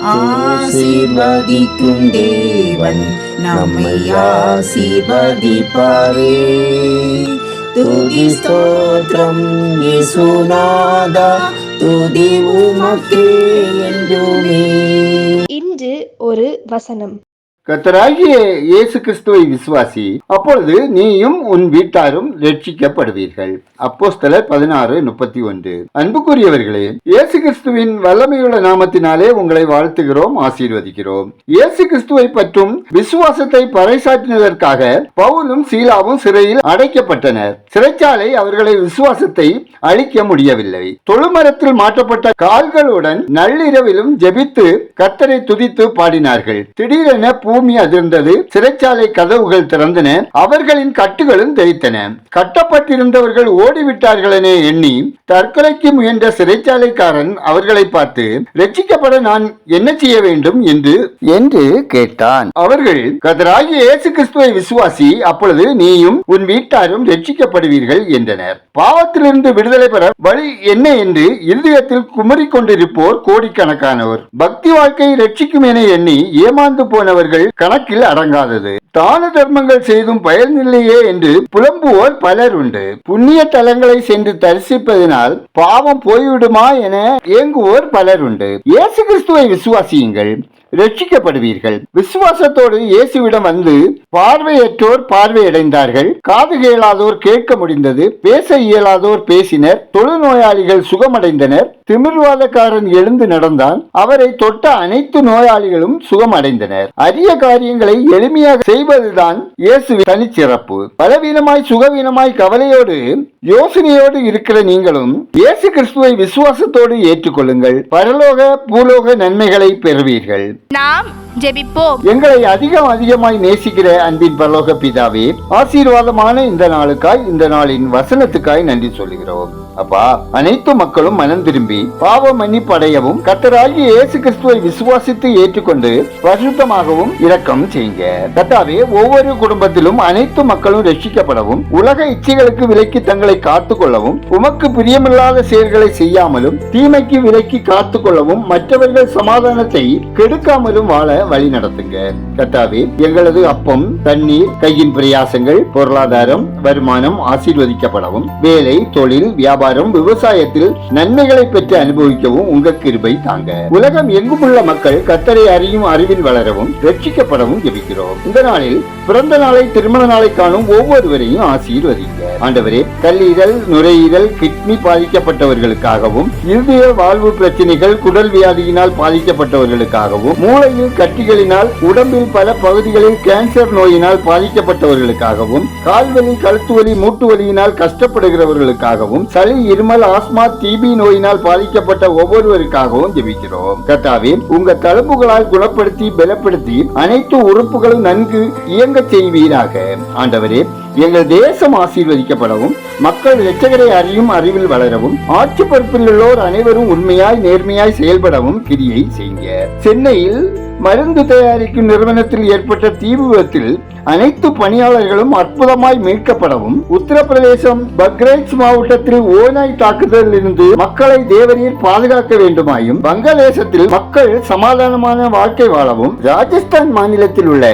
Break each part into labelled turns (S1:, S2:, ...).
S1: ஆசீர்வதிக்கும் தேவன் நம்மை ஆசீர்வதிப்பாரே. துதி ஸ்தோத்திரம் இயேசுநாதா, துதி உமக்கே என்றுமே.
S2: இன்று ஒரு வசனம்.
S3: கர்த்தராகிய இயேசு கிறிஸ்துவை விசுவாசி, அப்பொழுது நீயும் உன் வீட்டாரும் ரட்சிக்கப்படுவீர்கள். அப்போஸ்தலர் 16:31. அன்புக்குரியவர்களே, இயேசு கிறிஸ்துவின் வல்லமையுள்ள நாமத்தினாலே உங்களை வாழ்த்துகிறோம், ஆசீர்வதிக்கிறோம். இயேசு கிறிஸ்துவை பற்றும் விசுவாசத்தை பறைசாற்றினதற்காக பவுலும் சீலாவும் சிறையில் அடைக்கப்பட்டனர். சிறைச்சாலை அவர்களை விசுவாசத்தை அழிக்க முடியவில்லை. தொழுமரத்தில் மாற்றப்பட்ட கால்களுடன் நள்ளிரவிலும் ஜெபித்து கர்த்தரை துதித்து பாடினார்கள். திடீரென பூமி அதிர்ந்தது, சிறைச்சாலை கதவுகள் திறந்தன, அவர்களின் கட்டுகளும் தெரித்தன. கட்டப்பட்டிருந்தவர்கள் ஓடிவிட்டார்கள் என எண்ணி தற்கொலைக்கு முயன்ற சிறைச்சாலைக்காரன் அவர்களை பார்த்து, ரட்சிக்கப்பட நான் என்ன செய்ய வேண்டும் என்று கேட்டான். அவர்கள், கர்த்தராகிய இயேசு கிறிஸ்துவை விசுவாசி, அப்பொழுது நீயும் உன் வீட்டாரும் ரட்சிக்கப்படுவீர்கள் என்றனர். பாவத்திலிருந்து விடுதலை பெற வழி என்ன என்று இருதயத்தில் குமரிக் கொண்டிருப்போர் கோடிக்கணக்கானோர். பக்தி வாழ்க்கையை ரட்சிக்கும் என எண்ணி ஏமாந்து போனவர்கள் கணக்கில் அடங்காதது. தான தர்மங்கள் செய்தும் பயனில்லையே என்று புலம்புவோர் பலர் உண்டு. புண்ணிய தலங்களை சென்று தரிசிப்பதனால் பாவம் போய்விடுமா என ஏங்குவோர் பலர் உண்டு. இயேசு கிறிஸ்துவை விசுவாசியுங்கள், ரட்சிக்கப்படுவீர்கள். விசுவாசத்தோடு இயேசுவிடம் வந்து பார்வையற்றோர் பார்வையடைந்தார்கள், காது கேளாதோர் கேட்க முடிந்தது, பேச இயலாதோர் பேசினர், தொழுநோயாளிகள் சுகமடைந்தனர், திமிர்வாதக்காரன் எழுந்து நடந்தான், அவரை தொட்ட அனைத்து நோயாளிகளும் சுகமடைந்தனர். அரிய காரியங்களை எளிமையாக செய்வதுதான் இயேசுவின் தனிச்சிறப்பு. பலவீனமாய் சுகவீனமாய் கவலையோடு யோசனையோடு இருக்கிற நீங்களும் இயேசு கிறிஸ்துவை விசுவாசத்தோடு ஏற்றுக்கொள்ளுங்கள், பரலோக பூலோக நன்மைகளை பெறுவீர்கள்.
S2: நாம் ஜெபிப்போம்.
S3: எங்களை அதிகமாய் நேசிக்கிற அன்பின் பரலோக பிதாவே, ஆசீர்வாதமான இந்த நாளுக்காய், இந்த நாளின் வசனத்துக்காய் நன்றி சொல்கிறோம். அப்பா, அனைத்து மக்களும் மனம் திரும்பி பாவ மன்னிப்பு அடையவும் கர்த்தராகிய இயேசு கிறிஸ்துவை விசுவாசித்து ஏற்றுக்கொண்டு பரிசுத்தமாகவும் இரக்கம் செய்யுங்க. கர்த்தாவே, ஒவ்வொரு குடும்பத்திலும் அனைத்து மக்களும் ரட்சிக்கப்படவும், உலக இச்சைகளுக்கு விலக்கி தங்களை காத்துக் கொள்ளவும், உமக்கு பிரியமில்லாத செயல்களை செய்யாமலும், தீமைக்கு விலக்கி காத்துக் கொள்ளவும், மற்றவர்கள் சமாதானத்தை கெடுக்காமலும் வாழ வழி நடத்துங்க. கர்த்தாவே, எங்களது அப்பம், தண்ணீர், கையின் பிரயாசங்கள், பொருளாதாரம், வருமானம் ஆசீர்வதிக்கப்படவும், வேலை, தொழில், வியாபாரம், விவசாயத்தில் நன்மைகளை பெற்று அனுபவிக்கவும் உங்க கிருபை தாங்க. உலகம் எங்கும் உள்ள மக்கள் கர்த்தரை அறியும் அறிவில் வளரவும் ரட்சிக்கப்படவும் ஜெபிக்கிறோம். இந்த நாளில் பிறந்த நாளை, திருமண நாளை காணும் ஒவ்வொருவரையும் ஆசீர்வதிங்க. ஆண்டவரே, கல்லீரல், நுரையீரல், கிட்னி பாதிக்கப்பட்டவர்களுக்காகவும், இருதய வாழ்வு பிரச்சனைகள், குடல் வியாதியினால் பாதிக்கப்பட்டவர்களுக்காகவும், மூளையில் கட்டிகளினால், உடம்பில் பல பகுதிகளில் கேன்சர் நோயினால் பாதிக்கப்பட்டவர்களுக்காகவும், கால்வலி, கழுத்து வலி, மூட்டு வலியினால் கஷ்டப்படுகிறவர்களுக்காகவும், சளி, இருமல், ஆஸ்மா, டிபி நோயினால் பாதிக்கப்பட்ட ஒவ்வொருவருக்காகவும் ஜெபிக்கிறோம். கர்த்தாவே, உங்க தழும்புகளால் குணப்படுத்தி பலப்படுத்தி அனைத்து உறுப்புகளும் நன்கு இயங்க செய்வீராக. ஆண்டவரே, எங்கள் தேசம் ஆசீர்வதிக்கப்படவும், மக்கள் இரட்சகரை அறியும் அறிவில் வளரவும், ஆட்சி பொறுப்பில் உள்ளோர் அனைவரும் உண்மையாய் நேர்மையாய் செயல்படவும் கிரியை செய்யுங்க. சென்னையில் மருந்து தயாரிக்கும் நிறுவனத்தில் ஏற்பட்ட தீ விபத்தில் அனைத்து பணியாளர்களும் அற்புதமாய் மீட்கப்படவும், உத்தரப்பிரதேசம் பக்ரைச் மாவட்டத்தில் ஓநாய் தாக்குதலில் இருந்து மக்களை தேவரீர் பாதுகாக்க வேண்டுமாயும், வங்கதேசத்தில் மக்கள் சமாதானமான வாழ்க்கை வாழவும், ராஜஸ்தான் மாநிலத்தில் உள்ள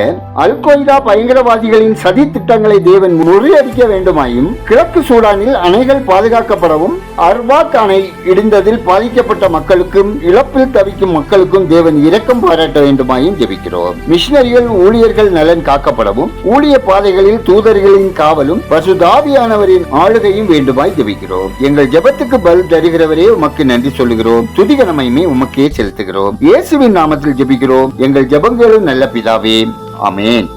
S3: அல் கொய்தா பயங்கரவாதிகளின் சதி திட்டங்களை தேவன் முறியடிக்க வேண்டுமாயும், கிழக்கு சூடானில் அணைகள் பாதுகாக்கப்படவும், அர்வாக் அணை இடிந்ததில் பாதிக்கப்பட்ட மக்களுக்கும் இழப்பில் தவிக்கும் மக்களுக்கும் தேவன் இரக்கம் பாராட்ட வேண்டுமாயும் ஜெபிக்கிறோம். மிஷனரிகள், ஊழியர்கள் நலன் காக்கப்படவும், ஊழிய பாதைகளில் தூதர்களின் காவலும் பரிசுத்தாவியானவரின் ஆளுகையும் வேண்டுமாய் ஜெபிக்கிறோம். எங்கள் ஜெபத்துக்கு பதில் தருகிறவரே உமக்கு நன்றி சொல்லுகிறோம். துதிகனமையுமே உமக்கே செலுத்துகிறோம். இயேசுவின் நாமத்தில் ஜெபிக்கிறோம் எங்கள் ஜெபங்களும் நல்ல பிதாவே. ஆமென்.